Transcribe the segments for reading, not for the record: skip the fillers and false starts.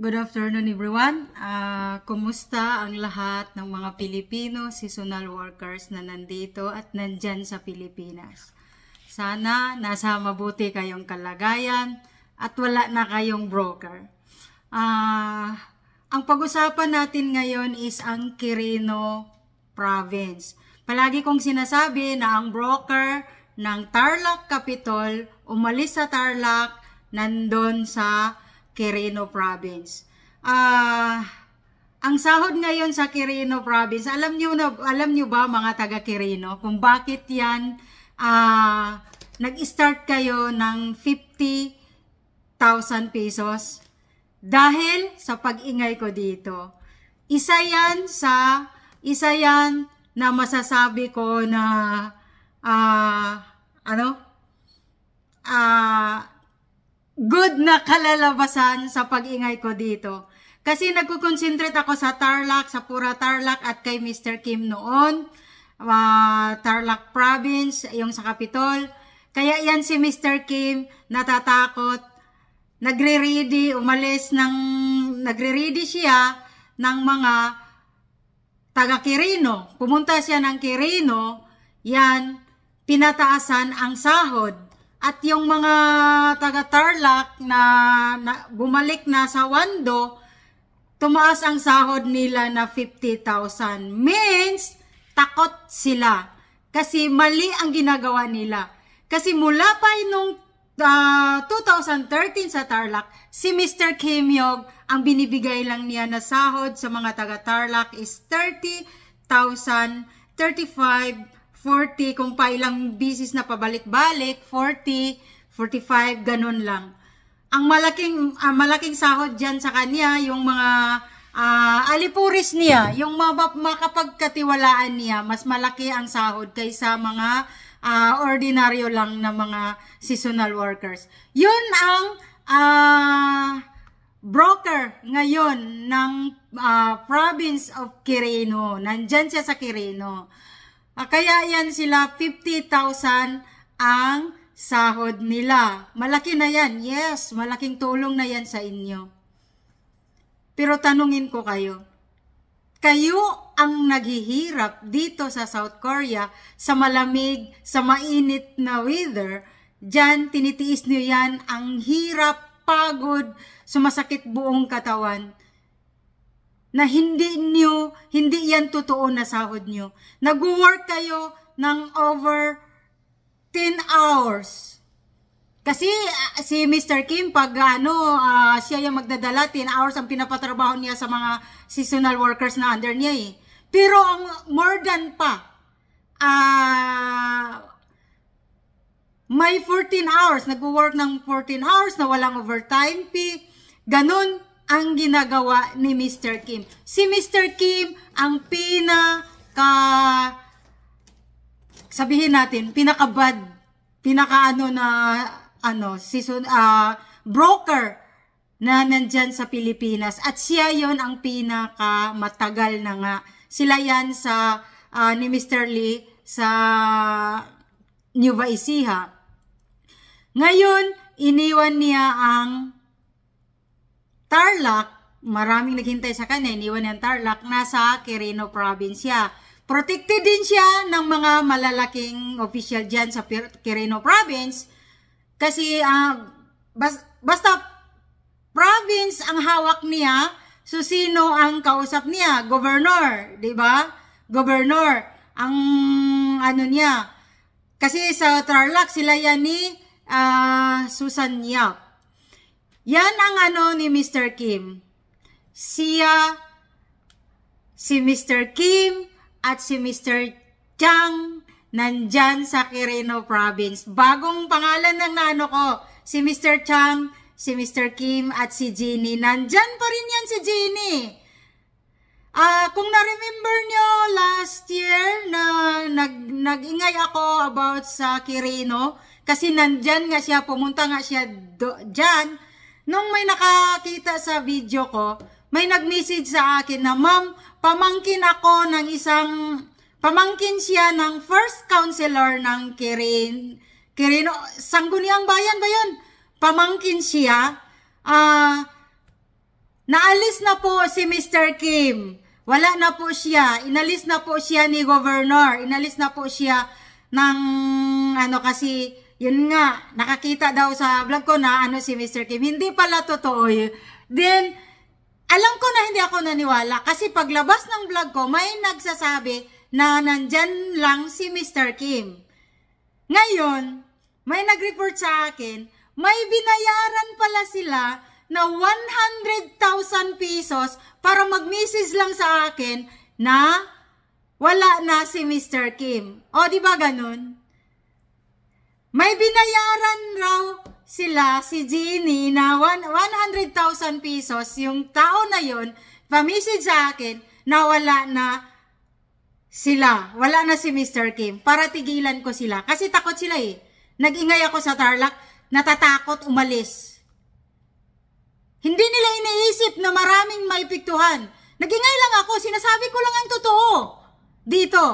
Good afternoon everyone. Kumusta ang lahat ng mga Pilipino seasonal workers na nandito at nandyan sa Pilipinas? Sana nasa mabuti kayong kalagayan at wala na kayong broker. Ang pag-usapan natin ngayon is ang Quirino Province. Palagi kong sinasabi na ang broker ng Tarlac Capitol umalis sa Tarlac, nandun sa Quirino Province. Ang sahod ngayon sa Quirino Province, alam nyo ba mga taga Quirino kung bakit yan nag-start kayo ng 50,000 pesos? Dahil sa pag-ingay ko dito. Isa yan na masasabi ko na good na kalalabasan sa pag-ingay ko dito. Kasi nagko-concentrate ako sa Tarlac, sa pura Tarlac at kay Mr. Kim noon. Tarlac Province, yung sa Capitol. Kaya yan si Mr. Kim natatakot. Nagre-ready siya ng mga taga Quirino. Pumunta siya ng Quirino, yan, pinataasan ang sahod. At yung mga taga Tarlac na bumalik na sa Wando, tumaas ang sahod nila na 50,000. Means, takot sila. Kasi mali ang ginagawa nila. Kasi mula pa nung 2013 sa Tarlac, si Mr. Kim Yog, ang binibigay lang niya na sahod sa mga taga Tarlac is 30,000, 35,000, 40, kung pa ilang bisis na pabalik-balik, 40, 45, ganun lang. Ang malaking sahod dyan sa kanya, yung mga alipuris niya, yung makapagkatiwalaan niya, mas malaki ang sahod kaysa mga ordinaryo lang na mga seasonal workers. Yun ang broker ngayon ng province of Quirino. Nandyan siya sa Quirino. Kaya yan sila, 50,000 ang sahod nila. Malaki na yan. Yes, malaking tulong na yan sa inyo. Pero tanungin ko kayo. Kayo ang naghihirap dito sa South Korea, sa malamig, sa mainit na weather. Diyan, tinitiis nyo yan, ang hirap, pagod, sumasakit buong katawan. Na hindi yan totoo na sahod nyo. Nag-work kayo ng over 10 hours. Kasi si Mr. Kim, pag siya yung magdadala, 10 hours ang pinapatrabaho niya sa mga seasonal workers na under niya eh. Pero ang more than pa, may 14 hours, nag-work ng 14 hours na walang overtime fee, ganun ang ginagawa ni Mr. Kim. Si Mr. Kim ang sabihin natin, broker na nandyan sa Pilipinas. At siya yon ang matagal na nga. Sila yan ni Mr. Lee sa Nueva Ecija. Ngayon, iniwan niya ang Tarlac, maraming naghintay sa kanya, iniwan niya ang Tarlac, nasa Quirino Province siya. Protected din siya ng mga malalaking official dyan sa Quirino Province kasi basta province ang hawak niya, so sino ang kausap niya? Governor, di ba? Governor, ang niya. Kasi sa Tarlac, sila yan ni Susan Yap. Yan ang ni Mr. Kim. Si Mr. Kim at si Mr. Chang nandyan sa Quirino Province. Bagong pangalan ng ko. Si Mr. Chang, si Mr. Kim at si Jeannie. Nandyan pa rin yan si Jeannie. Kung na-remember nyo last year na nag-ingay ako about sa Quirino kasi nandyan nga siya, pumunta nga siya dyan. Nung may nakakita sa video ko, may nag-message sa akin na, "Ma'am, pamangkin siya ng first counselor ng Quirino, Sangguniang Bayan ba yun? Pamangkin siya, Naalis na po si Mr. Kim. Wala na po siya. Inalis na po siya ni Governor. Inalis na po siya ng kasi yun nga, nakakita daw sa vlog ko na si Mr. Kim. Hindi pala totoo yun. Then, alam ko na hindi ako naniwala kasi paglabas ng vlog ko, may nagsasabi na nandyan lang si Mr. Kim. Ngayon, may nag-report sa akin, may binayaran pala sila na 100,000 pesos para mag-message lang sa akin na wala na si Mr. Kim. O, di ba ganun? May binayaran raw sila, si Jeannie, na 100,000 pesos. Yung tao na yun, pa-message sa akin na wala na sila. Wala na si Mr. Kim. Para tigilan ko sila. Kasi takot sila eh. Nag-ingay ako sa Tarlac, natatakot umalis. Hindi nila iniisip na maraming maipiktuhan. Nag-ingay lang ako, sinasabi ko lang ang totoo. Dito.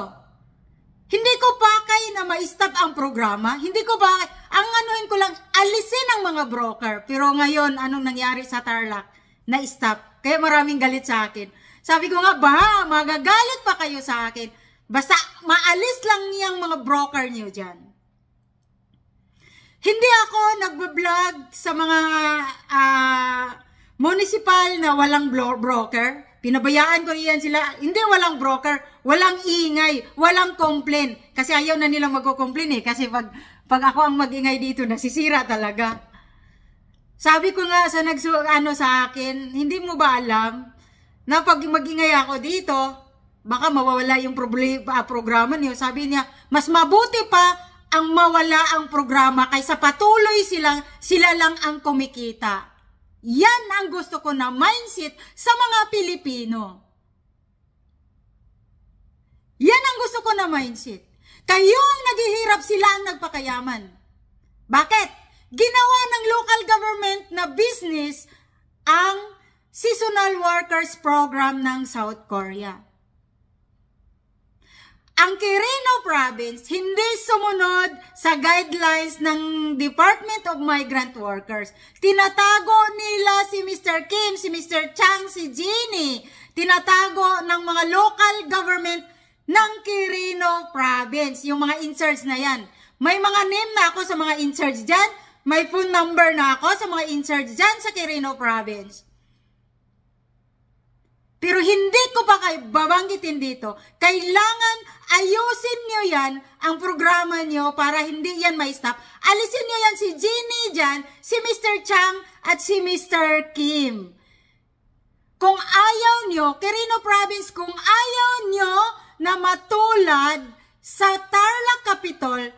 Hindi ko pakay na ma-stop ang programa. Hindi ko pakay. Ang anuhin ko lang, alisin ang mga broker. Pero ngayon, anong nangyari sa Tarlac? Na-stop. Kaya maraming galit sa akin. Sabi ko nga, magagalit pa kayo sa akin. Basta maalis lang yung mga broker niyo dyan. Hindi ako nagbablog sa mga municipal na walang broker. Pinabayaan ko yan sila. Hindi walang broker, walang ingay, walang complain. Kasi ayaw na nilang magko-complain eh. Kasi pag ako ang mag-ingay dito, nasisira talaga. Sabi ko nga sa sa akin, hindi mo ba alam na pag mag-ingay ako dito, baka mawawala yung programa niyo. Sabi niya, mas mabuti pa ang mawala ang programa kaysa patuloy sila lang ang kumikita. Yan ang gusto ko na mindset sa mga Pilipino. Yan ang gusto ko na mindset. Kayo ang naghihirap, sila ang nagpakayaman. Bakit? Ginawa ng local government na business ang seasonal workers program ng South Korea. Ang Quirino Province hindi sumunod sa guidelines ng Department of Migrant Workers. Tinatago nila si Mr. Kim, si Mr. Chang, si Jeannie. Tinatago ng mga local government ng Quirino Province. Yung mga in-charge na yan. May mga name na ako sa mga in-charge dyan. May phone number na ako sa mga in-charge dyan sa Quirino Province. Pero hindi ko pa kayo babanggitin dito. Kailangan ayusin nyo yan, ang programa nyo, para hindi yan ma-stop. Alisin nyo yan si Jeannie dyan, si Mr. Chang, at si Mr. Kim. Kung ayaw nyo, Quirino Province, kung ayaw nyo na matulad sa Tarlac Capitol,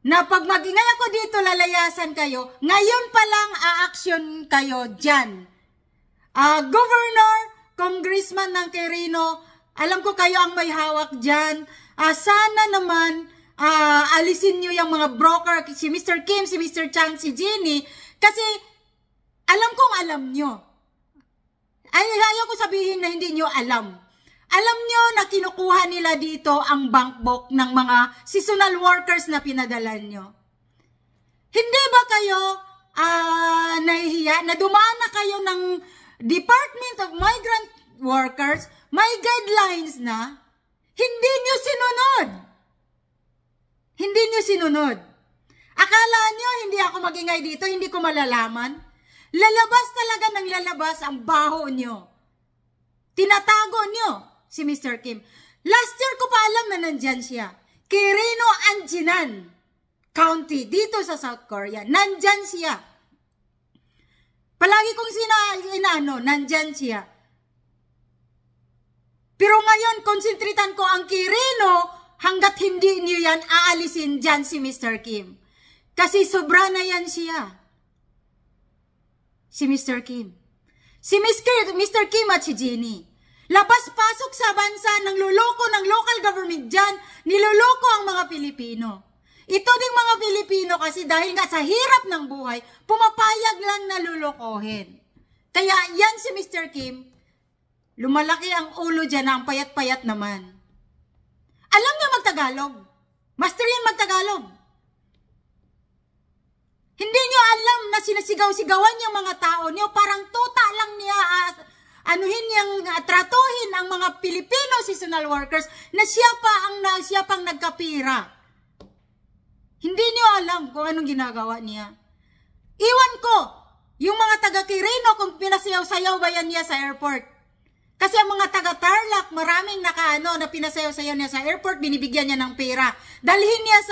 na pag magingay ako dito, lalayasan kayo, ngayon pa lang a-action kayo dyan. Governor, Congressman ng Quirino, alam ko kayo ang may hawak dyan. Sana naman alisin nyo yung mga broker, si Mr. Kim, si Mr. Chang, si Jeannie, kasi alam kong alam nyo. Ayaw ko sabihin na hindi nyo alam. Alam nyo na kinukuha nila dito ang bank book ng mga seasonal workers na pinadalan nyo. Hindi ba kayo nahihiya na dumaan na kayo ng Department of Migrant Workers, may guidelines na, hindi nyo sinunod. Hindi nyo sinunod. Akala nyo hindi ako magingay dito, hindi ko malalaman? Lalabas talaga ng lalabas ang baho nyo. Tinatago nyo si Mr. Kim. Last year ko pa alam na nandyan siya. Quirino Anjinan County, dito sa South Korea. Nandyan siya. Palagi kong nandyan siya. Pero ngayon, konsentritan ko ang Quirino hanggat hindi niyo yan aalisin dyan si Mr. Kim. Kasi sobra na yan siya. Si Mr. Kim. Si Mr. Kim at si Jeannie. Labas-pasok sa bansa ng luloko ng local government dyan, niloloko ang mga Pilipino. Ito ding mga Pilipino kasi dahil nga sa hirap ng buhay, pumapayag lang na lulukohin. Kaya yan si Mr. Kim, lumalaki ang ulo dyan na ang payat-payat naman. Alam niya magtagalog. Master yan magtagalog. Hindi niyo alam na sinasigaw-sigawan yung mga tao niyo, parang tuta lang niya anuhin niyang tratuhin ang mga Filipino seasonal workers na siya pang nagkapira. Hindi niyo alam kung anong ginagawa niya. Iwan ko, yung mga taga-Quirino kung pinasayaw-sayaw ba yan niya sa airport. Kasi ang mga taga-Tarlac, maraming na pinasayaw-sayaw niya sa airport, binibigyan niya ng pera. Dalhin niya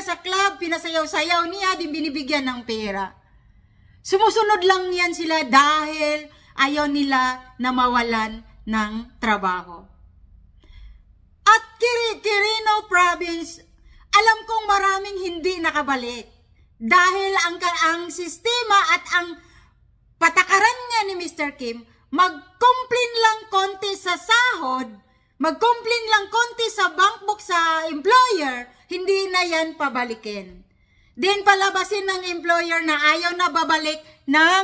sa club, pinasayaw-sayaw niya, din binibigyan ng pera. Sumusunod lang yan sila dahil ayaw nila na mawalan ng trabaho. At Quirino Province, alam kong maraming hindi nakabalik. Dahil ang sistema at ang patakaran niya ni Mr. Kim, mag-complain lang konti sa sahod, mag-complain lang konti sa bank book sa employer, hindi na yan pabalikin. Din palabasin ng employer na ayaw na babalik ng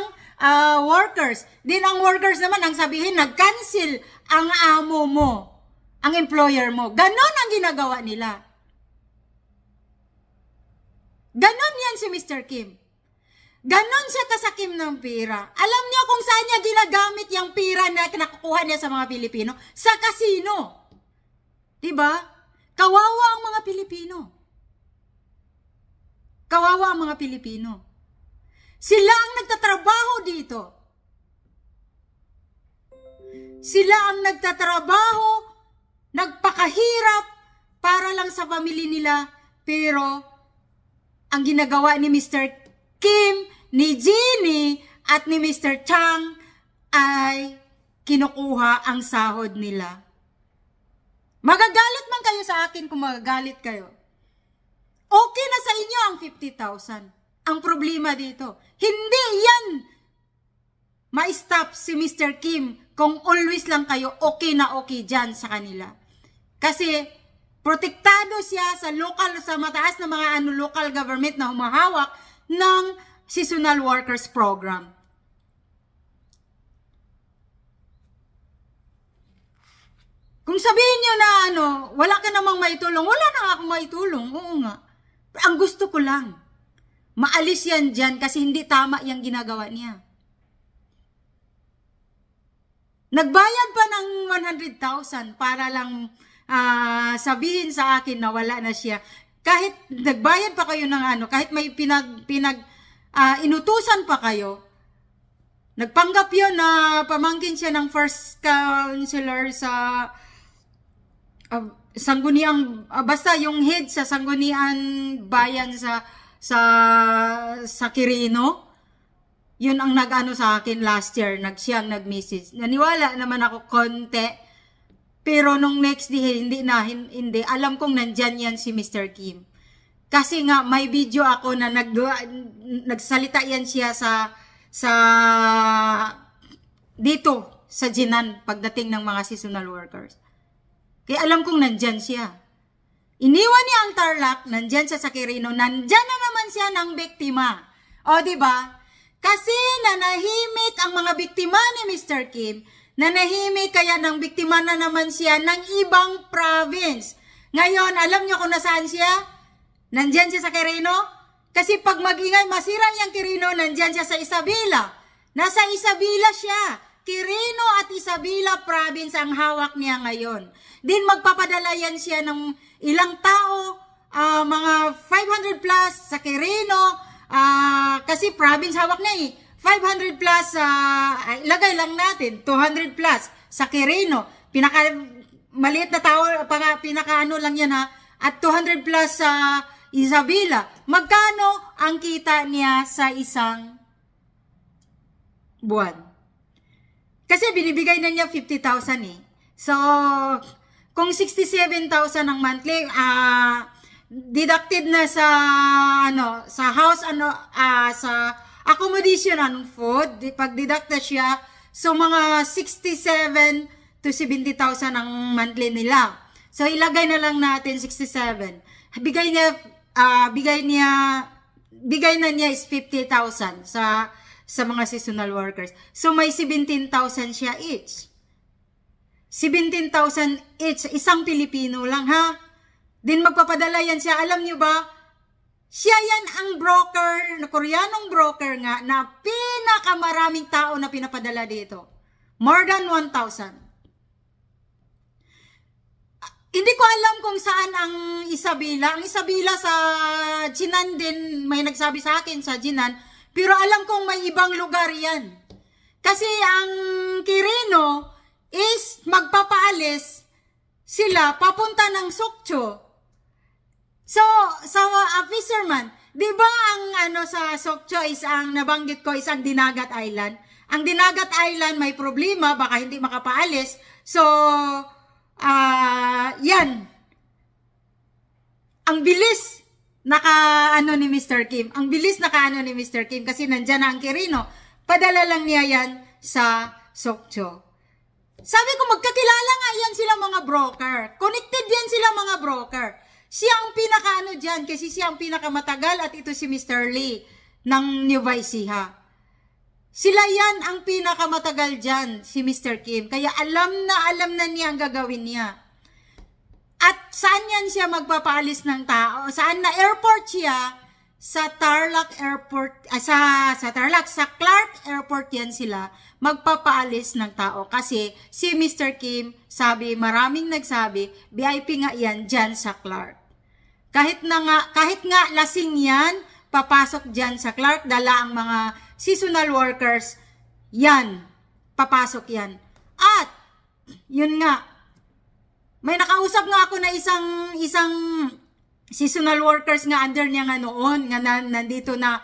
workers. Din ang workers naman, ang sabihin, nag-cancel ang amo mo, ang employer mo. Ganon ang ginagawa nila. Ganon yan si Mr. Kim. Ganon siya kasakim ng pera. Alam niyo kung saan niya ginagamit yung pera na nakukuha niya sa mga Pilipino? Sa kasino. Diba? Kawawa ang mga Pilipino. Kawawa ang mga Pilipino. Sila ang nagtatrabaho dito. Sila ang nagtatrabaho, nagpakahirap para lang sa pamilya nila, pero ang ginagawa ni Mr. Kim, ni Jeannie, at ni Mr. Chang ay kinukuha ang sahod nila. Magagalit man kayo sa akin kung magagalit kayo. Okay na sa inyo ang 50,000. Ang problema dito, hindi yan ma-stop si Mr. Kim kung always lang kayo okay na okay dyan sa kanila. Kasi protektado siya sa mataas na mga local government na humahawak ng seasonal workers program. Kung sabihin niyo na wala ka namang maitulong, wala na akong maitulong. Oo nga. Ang gusto ko lang, maalis yan dyan kasi hindi tama yung ginagawa niya. Nagbayad pa ng 100,000 para lang sabihin sa akin na wala na siya. Kahit nagbayad pa kayo ng kahit may inutusan pa kayo, nagpanggap yun na pamangkin siya ng first counselor sa Sangguniang, basta yung head sa Sangguniang Bayan sa Quirino. Yun ang nag-ano sa akin last year, siyang nag-message. Naniwala naman ako konti, pero nung next day, hindi. Alam kong nandyan yan si Mr. Kim. Kasi nga, may video ako na nagsalita yan siya dito, sa Jinan, pagdating ng mga seasonal workers. Kaya alam kong nandyan siya. Iniwan niya ang Tarlac, nandyan siya sa Quirino, nandyan na naman siya ng biktima. O, diba? Kasi nanahimik ang mga biktima ni Mr. Kim, nanahimik kaya nang biktima na naman siya ng ibang province. Ngayon, alam niyo kung nasaan siya? Nandyan siya sa Quirino? Kasi pag magingay, masira niyang Quirino, nandyan siya sa Isabela. Nasa Isabela siya. Quirino at Isabela province ang hawak niya ngayon. Din magpapadala yan siya ng ilang tao, mga 500 plus sa Quirino, kasi province hawak niya 500 plus, ilagay lang natin, 200 plus sa Quirino. Maliit na tao, pinaka lang yan at 200 plus sa Isabela. Magkano ang kita niya sa isang buwan? Kasi binibigay na niya 50,000 eh. So, kung 67,000 ang monthly, deducted na sa house, sa accommodation and food, pag deduct na siya, so mga 67 to 70,000 ang monthly nila. So, ilagay na lang natin 67. Bigay na niya is 50,000 sa mga seasonal workers. So, may 17,000 siya each. 17,000 each. Isang Pilipino lang, ha? Din magpapadala yan siya. Alam niyo ba, Siya yan ang broker, na Koreanong broker nga, na pinakamaraming tao na pinapadala dito. More than 1,000. Hindi ko alam kung saan ang Isabela. Ang Isabela sa Jinan din, may nagsabi sa akin sa Jinan, pero alam kong may ibang lugar yan. Kasi ang Quirino is magpapaalis sila papunta ng Sokcho. So, fisherman, di ba ang sa Sokcho is ang nabanggit ko is ang Dinagat Island? Ang Dinagat Island may problema, baka hindi makapaalis. So, yan. Ang bilis ni Mr. Kim. Ang bilis ni Mr. Kim kasi nandyan na ang Quirino. Padala lang niya yan sa Sokcho. Sabi ko, magkakilala nga yan sila mga broker. Connected yan sila mga broker. Siya ang pinaka dyan kasi siya ang pinakamatagal at ito si Mr. Lee ng Nueva Ecija. Sila yan ang pinakamatagal dyan, si Mr. Kim. Kaya alam na niya ang gagawin niya. At saan yan siya magpapaalis ng tao? Saan na airport siya? Sa Tarlac Airport, sa Clark Airport yan sila magpapaalis ng tao. Kasi si Mr. Kim, maraming nagsabi, VIP nga yan dyan sa Clark. Kahit nga lasing yan, papasok dyan sa Clark, dala ang mga seasonal workers, yan, papasok yan. At, yun nga, may nakausap nga ako na isang seasonal workers nga under niya nga noon, nga nandito na.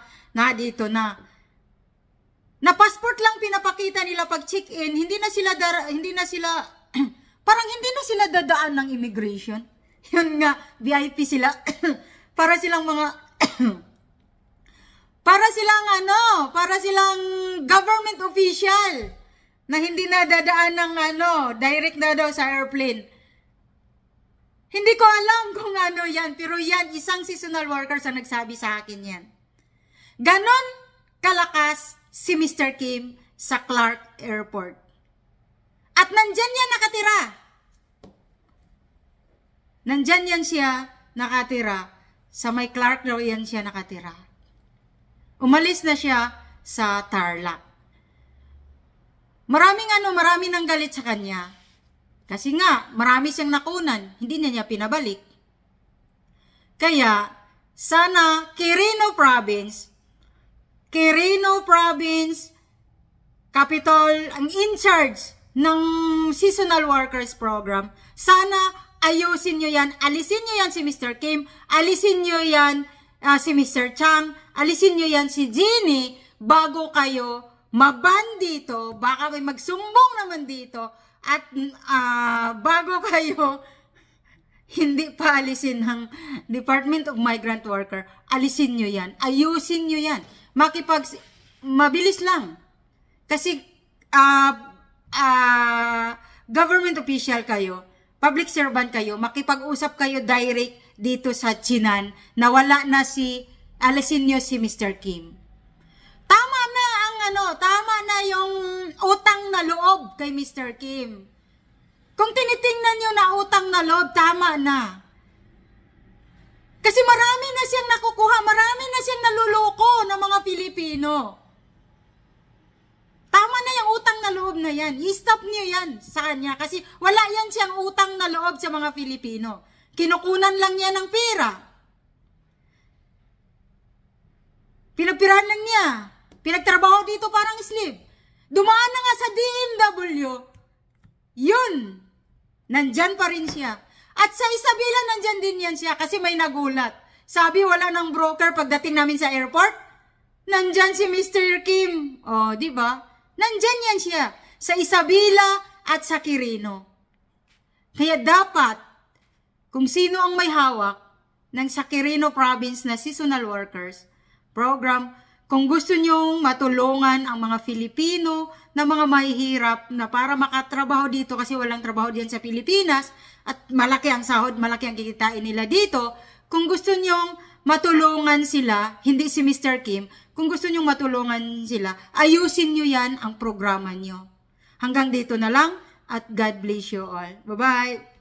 Na passport lang pinapakita nila pag check-in, hindi na sila parang hindi na sila dadaan ng immigration. Yun nga, VIP sila. para silang government official na hindi na dadaan ng direct na daw sa airplane. Hindi ko alam kung yan, pero yan, isang seasonal workers ang nagsabi sa akin yan. Ganon kalakas si Mr. Kim sa Clark Airport. At nandyan yan nakatira. Nandyan yan siya nakatira. Sa may Clark daw yan siya nakatira. Umalis na siya sa Tarlac. Marami nang galit sa kanya. Kasi nga, marami siyang nakunan. Hindi niya pinabalik. Kaya, sana Quirino Province, Capital, ang in charge ng seasonal workers program, sana ayusin nyo yan, alisin nyo yan si Mr. Kim, alisin nyo yan si Mr. Chang, alisin nyo yan si Jeannie, bago kayo maban dito, baka may magsumbong naman dito, at bago kayo hindi pa alisin ng Department of Migrant Worker, alisin nyo yan, ayusin nyo yan, mabilis lang, kasi government official kayo, public servant kayo, makipag-usap kayo direct dito sa Jinan na wala na alisin nyo si Mr. Kim. Tama na yung utang na loob kay Mr. Kim. Kung tinitingnan nyo na utang na loob, tama na. Kasi marami na siyang nakukuha, marami na siyang naluloko ng mga Pilipino. Tama na yung utang na loob na yan. I-stop niyo yan sa kanya kasi wala yan siyang utang na loob sa mga Pilipino. Kinukunan lang niya ng pera. Pinagpirahan lang niya. Pinagtrabaho dito parang slave. Dumaan na nga sa DMW. Yun. Nandyan pa rin siya. At sa Isabela nandyan din yan siya kasi may nagulat. Sabi wala ng broker pagdating namin sa airport. Nandyan si Mr. Kim. O, di ba? Nandyan yan siya sa Isabela at sa Quirino. Kaya dapat, kung sino ang may hawak ng sa Quirino Province na seasonal workers program, kung gusto nyong matulungan ang mga Filipino na mga mahihirap na para makatrabaho dito kasi walang trabaho diyan sa Pilipinas at malaki ang sahod, malaki ang kikitain nila dito, kung gusto nyong matulungan sila, hindi si Mr. Kim, kung gusto nyong matulungan sila, ayusin nyo yan ang programa nyo. Hanggang dito na lang at God bless you all. Bye-bye!